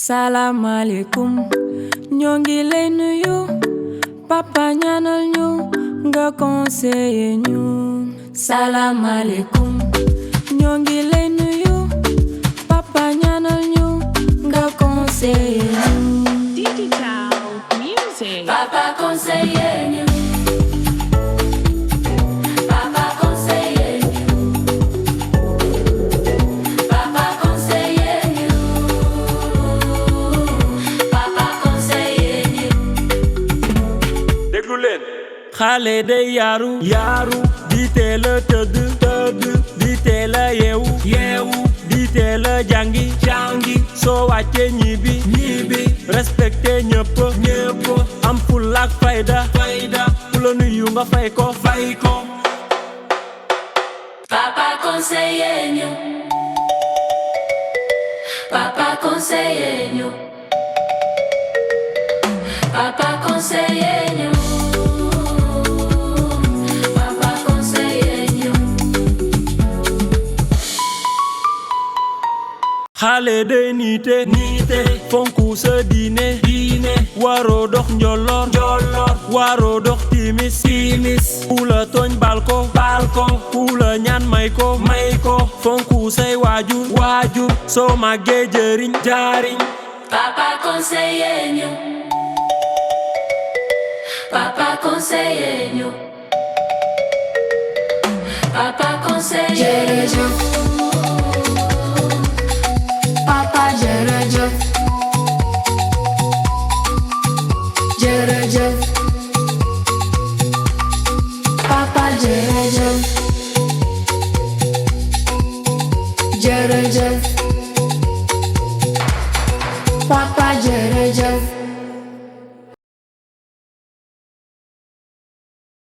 Salam alaikum, ñoo ngi lay nuyu. Papa ñaanal ñu nga conseiller ñu. Salam alaikum, ñoo ngi lay nuyu. Papa ñaanal ñu nga conseiller ñu. Digital music. Papa conseiller ñu. Papa conseiller ñu. Papa conseiller ñu. Papa conseiller ñu. déglu leen xale day yaaru di teel a tëdd di teel a yeewu di teel a jàngi soo wàcce ñibbi respecté ñëpp am fulla ak fayda ku la nuyu nga fay ko Papa conseiller ñu. Papa conseiller ñu. Papa conseiller ñu. Papa conseiller ñu. xale day niite fonku sa diine waroo dox njolloor waroo dox timis ku la tooñ baal ko ku la ñaan may ko fonku say waajur soo màggee jariñ Papa conseiller ñu. Papa conseiller ñu. Papa conseiller ñu. Papa jërëjëf. Jërëjëf. Papa jërëjëf. Jërëjëf. Papa jërëjëf.